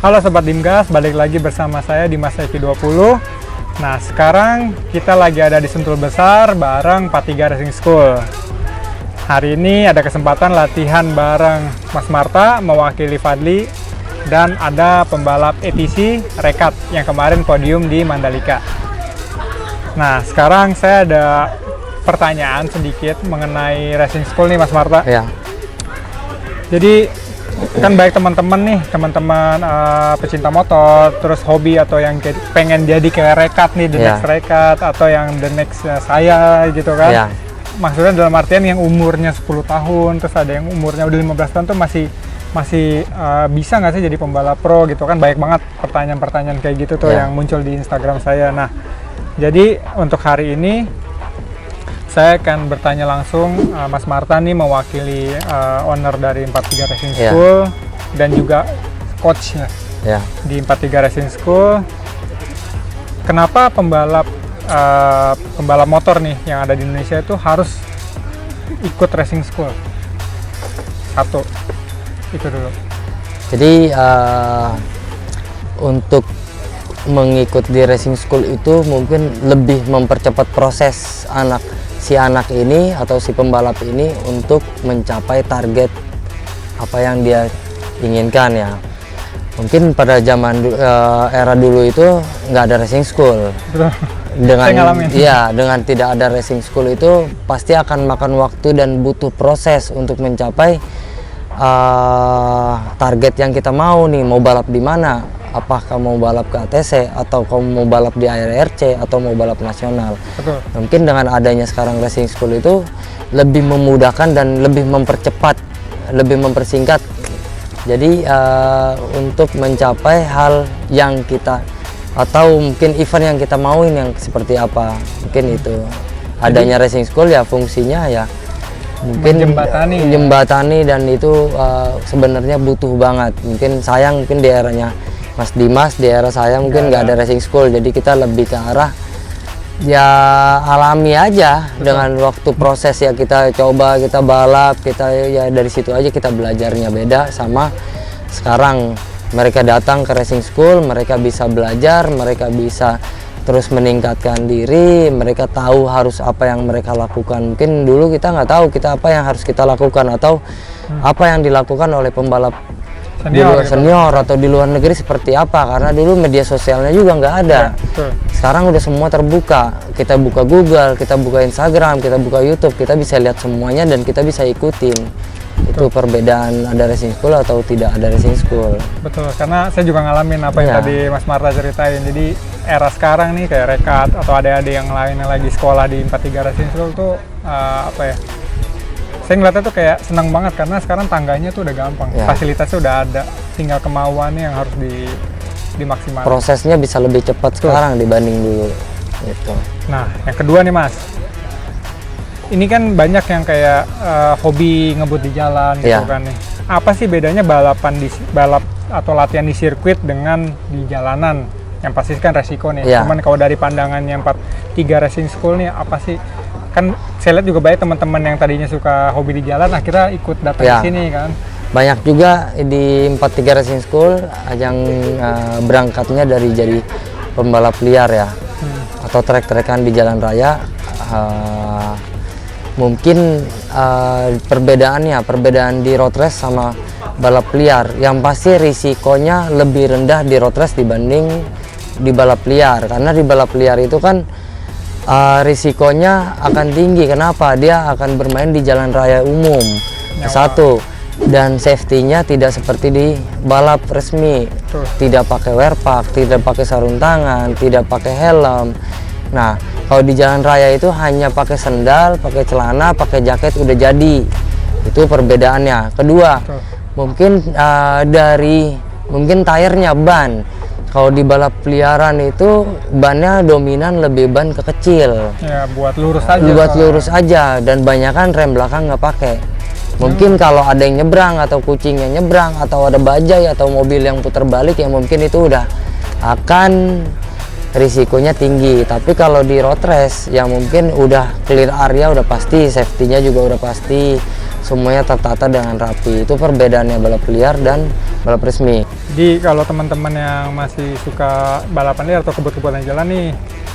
Halo Sobat Dimgas, balik lagi bersama saya Dimas Eki20. Nah, sekarang kita lagi ada di Sentul Besar bareng 43 Racing School. Hari ini ada kesempatan latihan bareng Mas Marta mewakili Fadli, dan ada pembalap ETC Rekat yang kemarin podium di Mandalika. Nah, sekarang saya ada pertanyaan sedikit mengenai Racing School nih Mas Marta. Ya. Jadi kan baik teman-teman pecinta motor, terus hobi atau yang pengen jadi kayak Rekat nih, the next Rekat, atau yang the next saya gitu kan. Ya. Maksudnya dalam artian yang umurnya 10 tahun, terus ada yang umurnya udah 15 tahun tuh masih bisa nggak sih jadi pembalap pro gitu kan. Banyak banget pertanyaan-pertanyaan kayak gitu tuh yang muncul di Instagram saya. Nah, jadi untuk hari ini saya akan bertanya langsung, Mas Marta nih mewakili owner dari 43 Racing School dan juga coach di 43 Racing School. Kenapa pembalap motor nih yang ada di Indonesia itu harus ikut Racing School? Satu, itu dulu. Jadi untuk mengikut di Racing School itu mungkin lebih mempercepat proses si anak ini atau si pembalap ini untuk mencapai target apa yang dia inginkan ya. Mungkin pada zaman era dulu itu nggak ada Racing School. Dengan tidak ada Racing School itu pasti akan makan waktu dan butuh proses untuk mencapai target yang kita mau nih. Mau balap di mana? Apakah mau balap ke ATC, atau kamu mau balap di ARC, atau mau balap nasional? Betul. Mungkin dengan adanya sekarang Racing School itu lebih memudahkan dan lebih mempercepat, lebih mempersingkat. Jadi untuk mencapai hal yang kita, atau mungkin event yang kita mauin yang seperti apa, mungkin itu. Adanya Racing School ya fungsinya ya mungkin menjembatani dan itu sebenarnya butuh banget. Mungkin sayang mungkin di eranya Mas Dimas, di era saya mungkin nggak ada Racing School, jadi kita lebih ke arah ya alami aja. Betul. Dengan waktu proses ya kita coba, kita balap, kita ya dari situ aja kita belajarnya. Beda sama sekarang mereka datang ke Racing School, mereka bisa belajar, mereka bisa terus meningkatkan diri, mereka tahu harus apa yang mereka lakukan. Mungkin dulu kita nggak tahu kita apa yang harus kita lakukan, atau apa yang dilakukan oleh pembalap senior atau di luar negeri seperti apa, karena dulu media sosialnya juga nggak ada. Sekarang udah semua terbuka, kita buka Google, kita buka Instagram, kita buka YouTube, kita bisa lihat semuanya dan kita bisa ikutin. Itu perbedaan ada Racing School atau tidak ada Racing School. Betul, karena saya juga ngalamin apa yang tadi Mas Marta ceritain. Jadi era sekarang nih kayak Rekat atau adik-adik yang lain yang lagi sekolah di 43 Racing School tuh saya ngeliatnya tuh kayak senang banget, karena sekarang tangganya tuh udah gampang, fasilitasnya udah ada, tinggal kemauannya yang harus dimaksimalkan. Prosesnya bisa lebih cepat sekarang dibanding dulu. Gitu. Nah, yang kedua nih Mas, ini kan banyak yang kayak hobi ngebut di jalan gitu kan nih. Apa sih bedanya balap atau latihan di sirkuit dengan di jalanan? Yang pasti kan resiko nih. Cuman kalau dari pandangannya 43 Racing School nih, apa sih? Kan saya lihat juga banyak teman-teman yang tadinya suka hobi di jalan akhirnya ikut datang di sini kan. Banyak juga di 43 Racing School yang berangkatnya dari jadi pembalap liar ya, atau trek-trekan di jalan raya. Mungkin perbedaan di road race sama balap liar, yang pasti risikonya lebih rendah di road race dibanding di balap liar, karena di balap liar itu kan risikonya akan tinggi. Kenapa? Dia akan bermain di jalan raya umum, satu, dan safety-nya tidak seperti di balap resmi. Tidak pakai wear pack, tidak pakai sarung tangan, tidak pakai helm. Nah, kalau di jalan raya itu hanya pakai sendal, pakai celana, pakai jaket udah jadi. Itu perbedaannya. Kedua, mungkin mungkin tayarnya, ban. Kalau di balap peliharaan itu bannya dominan lebih ban ke kecil. Ya, buat lurus aja. Buat lurus aja, dan banyakan rem belakang nggak pakai. Mungkin kalau ada yang nyebrang atau kucingnya nyebrang atau ada bajai atau mobil yang putar balik, ya mungkin itu udah akan risikonya tinggi. Tapi kalau di road race yang mungkin udah clear area, udah pasti safety-nya juga udah pasti, semuanya tertata dengan rapi. Itu perbedaannya balap liar dan balap resmi. Jadi kalau teman-teman yang masih suka balapan liar atau kebut-kebutan jalan nih,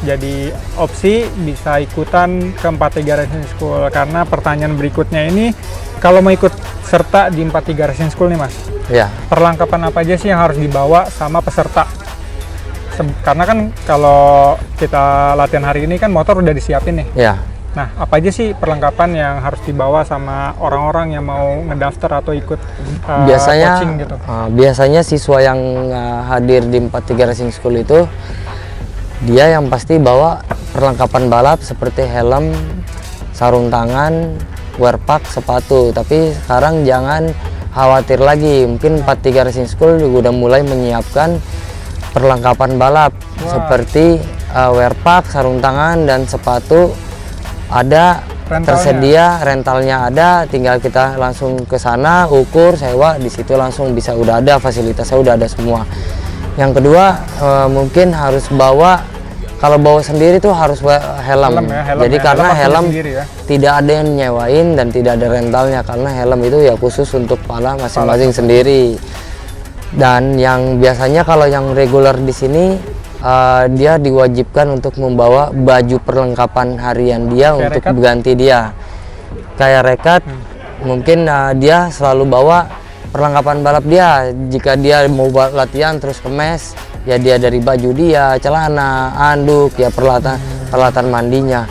jadi opsi bisa ikutan ke 43 Racing School, karena pertanyaan berikutnya ini kalau mau ikut serta di 43 Racing School nih Mas, Ya, perlengkapan apa aja sih yang harus dibawa sama peserta? Karena kan kalau kita latihan hari ini kan motor udah disiapin nih. ya. Nah, apa aja sih perlengkapan yang harus dibawa sama orang-orang yang mau ngedaftar atau ikut Biasanya coaching gitu? biasanya siswa yang hadir di 43 Racing School itu dia yang pasti bawa perlengkapan balap seperti helm, sarung tangan, wear pack, sepatu. Tapi sekarang jangan khawatir lagi, mungkin 43 Racing School juga udah mulai menyiapkan perlengkapan balap seperti wear pack, sarung tangan, dan sepatu ada Rentalnya. tersedia, rentalnya ada, tinggal kita langsung ke sana ukur, sewa, di situ langsung bisa, udah ada fasilitasnya, udah ada semua. Yang kedua mungkin harus bawa, kalau bawa sendiri tuh harus helm. Jadi karena helm sendiri ya. tidak ada yang nyewain dan tidak ada rentalnya, karena helm itu ya khusus untuk pala masing-masing sendiri. Dan yang biasanya kalau yang reguler di sini dia diwajibkan untuk membawa baju perlengkapan harian dia Kayak untuk rekat? ganti dia. Kayak rekat, mungkin dia selalu bawa perlengkapan balap dia. Jika dia mau latihan terus ke mes, ya dia dari baju dia, celana, anduk, ya peralatan mandinya.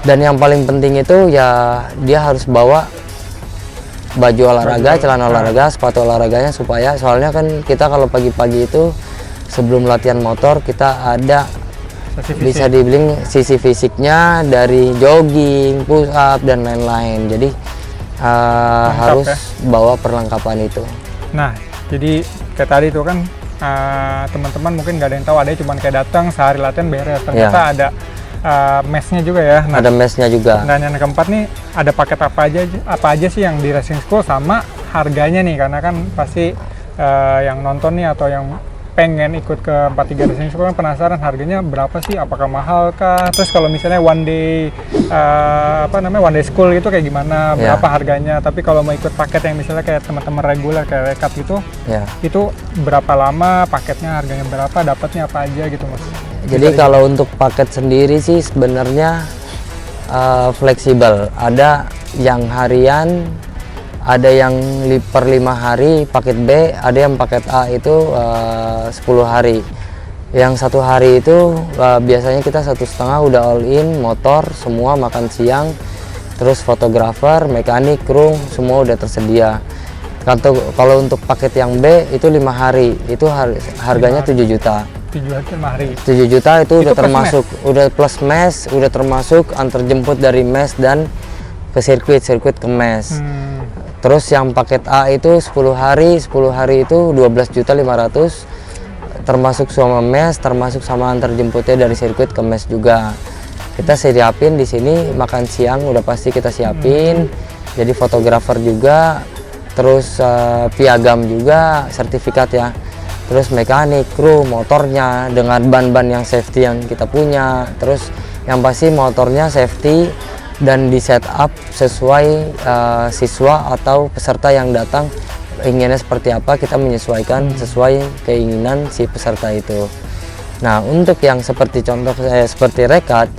Dan yang paling penting itu ya dia harus bawa baju olahraga, celana olahraga, sepatu olahraganya, supaya soalnya kan kita kalau pagi-pagi itu sebelum latihan motor kita ada bisa dibilang sisi fisiknya dari jogging, push up dan lain-lain. Jadi harus ya bawa perlengkapan itu. Nah, jadi kayak tadi itu kan teman-teman mungkin nggak ada yang tahu, ada cuma kayak datang sehari latihan beres. Ternyata ada mesnya juga ya. Nah, Ada mesnya juga. dan yang keempat nih, ada paket apa aja sih yang di Racing School sama harganya nih, karena kan pasti yang nonton nih atau yang pengen ikut ke 43 Racing School kan penasaran harganya berapa sih, apakah mahal kah, terus kalau misalnya one day one day school gitu kayak gimana, Ya. berapa harganya. Tapi kalau mau ikut paket yang misalnya kayak teman-teman reguler kayak rekat gitu, Ya. itu berapa lama paketnya, harganya berapa, dapatnya apa aja gitu Mas? Jadi kalau untuk paket sendiri sih sebenarnya fleksibel. Ada yang harian, ada yang per 5 hari paket B, ada yang paket A itu 10 hari. Yang 1 hari itu biasanya kita 1,5 udah all in, motor semua, makan siang, terus fotografer, mekanik, kru semua udah tersedia. Kalau untuk paket yang B itu 5 hari, itu harganya 7 juta. 7 hari. 7 juta itu udah plus termasuk, udah plus mes, udah termasuk antar jemput dari mes dan ke sirkuit ke mes. Terus yang paket A itu 10 hari itu 12.500.000, termasuk sama mes, termasuk sama antar jemputnya dari sirkuit ke mes juga. Kita siapin di sini, makan siang udah pasti kita siapin. Jadi fotografer juga, terus piagam juga, sertifikat ya. Terus mekanik, kru, motornya dengan ban-ban yang safety yang kita punya. Terus yang pasti motornya safety dan di setup sesuai siswa atau peserta yang datang inginnya seperti apa, kita menyesuaikan sesuai keinginan si peserta itu. Nah, untuk yang seperti contoh seperti rekat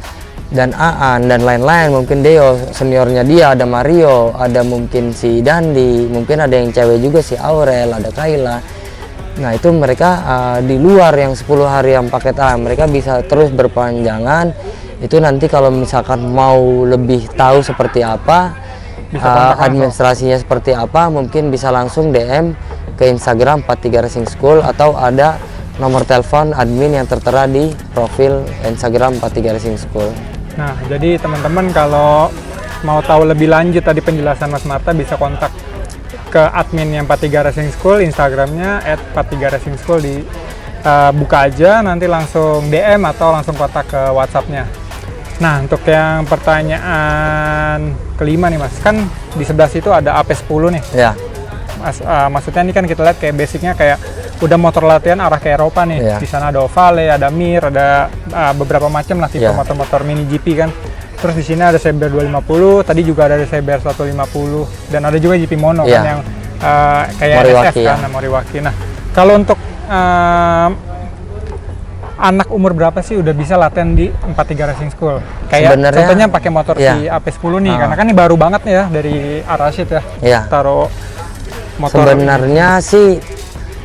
dan Aan dan lain-lain, mungkin Deo seniornya dia, ada Mario, ada mungkin si Dandi, mungkin ada yang cewek juga si Aurel, ada Kayla. Nah, itu mereka di luar yang 10 hari yang paket A, mereka bisa terus berpanjangan. Itu nanti kalau misalkan mau lebih tahu seperti apa, administrasinya seperti apa, mungkin bisa langsung DM ke Instagram 43 Racing School, atau ada nomor telepon admin yang tertera di profil Instagram 43 Racing School. Nah, jadi teman-teman kalau mau tahu lebih lanjut tadi penjelasan Mas Marta, bisa kontak ke admin yang 43 Racing School, Instagramnya @43 Racing School, buka aja, nanti langsung DM atau langsung kontak ke WhatsApp-nya. Nah, untuk yang pertanyaan kelima nih Mas, kan di sebelah situ ada AP10 nih. Ya. Mas, maksudnya ini kan kita lihat kayak basicnya kayak udah motor latihan arah ke Eropa nih. Ya. Di sana ada Ovale, ada Mir, ada beberapa macam lah tipe Ya. motor-motor mini GP kan. Terus di sini ada CBR 250, tadi juga ada CBR 150 dan ada juga GP Mono Iya. kan yang kayak Moriwaki, NSF kan, Moriwaki. Nah, kalau untuk anak umur berapa sih udah bisa latihan di 43 Racing School? Kayak Sebenarnya, contohnya pakai motor iya. si AP10 nih, karena kan ini baru banget nih ya dari Arashid ya. Iya. Taruh motor. Sebenarnya sih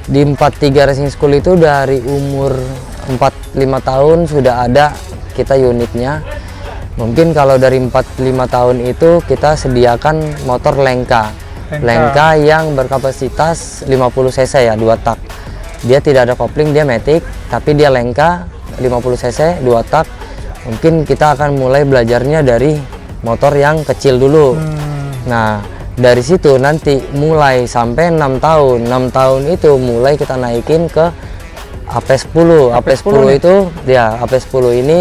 di 43 Racing School itu dari umur 4-5 tahun sudah ada kita unitnya. Mungkin kalau dari 4-5 tahun itu kita sediakan motor Lenka. Lenka yang berkapasitas 50 cc ya, 2 tak. Dia tidak ada kopling, dia matic, tapi dia Lenka 50 cc 2 tak. Mungkin kita akan mulai belajarnya dari motor yang kecil dulu. Nah, dari situ nanti mulai sampai 6 tahun. 6 tahun itu mulai kita naikin ke AP10. AP10 itu ya, AP10 ini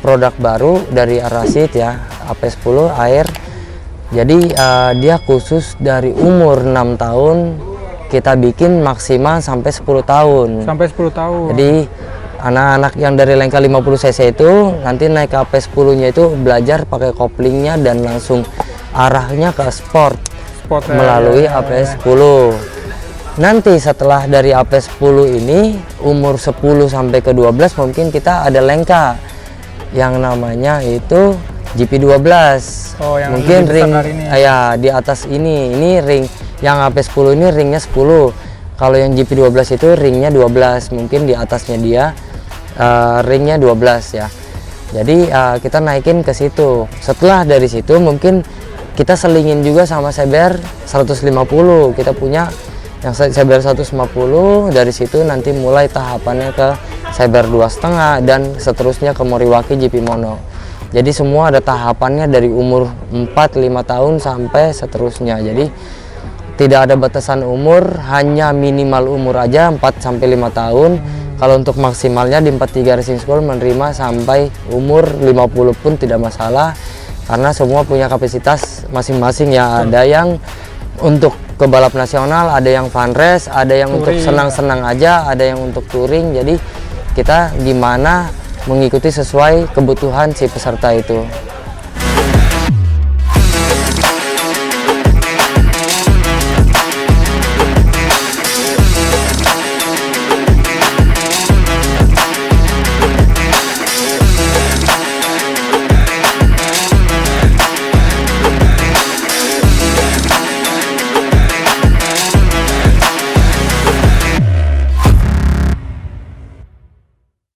produk baru dari Arashid ya, AP10 air. Jadi dia khusus dari umur 6 tahun kita bikin maksimal sampai 10 tahun. Sampai 10 tahun. Jadi anak-anak yang dari Lenka 50 cc itu nanti naik ke AP10-nya itu belajar pakai koplingnya dan langsung arahnya ke sport melalui AP10. Nanti setelah dari AP10 ini umur 10 sampai ke 12 mungkin kita ada Lenka yang namanya itu GP12. Oh, yang mungkin ring ini. Di atas ini ring yang AP10 ini ringnya 10. Kalau yang GP12 itu ringnya 12, mungkin di atasnya dia ringnya 12 ya. Jadi kita naikin ke situ. Setelah dari situ mungkin kita selingin juga sama CBR 150. Kita punya yang CBR 150, dari situ nanti mulai tahapannya ke CBR 2,5 dan seterusnya ke Moriwaki GP Mono. Jadi semua ada tahapannya dari umur 4-5 tahun sampai seterusnya. Jadi tidak ada batasan umur, hanya minimal umur aja 4-5 tahun. Kalau untuk maksimalnya di 43 Racing School menerima sampai umur 50 pun tidak masalah, karena semua punya kapasitas masing-masing ya. Ada yang untuk ke balap nasional, ada yang fun race, ada yang touring, untuk senang-senang aja, ada yang untuk touring. Jadi kita gimana mengikuti sesuai kebutuhan si peserta itu.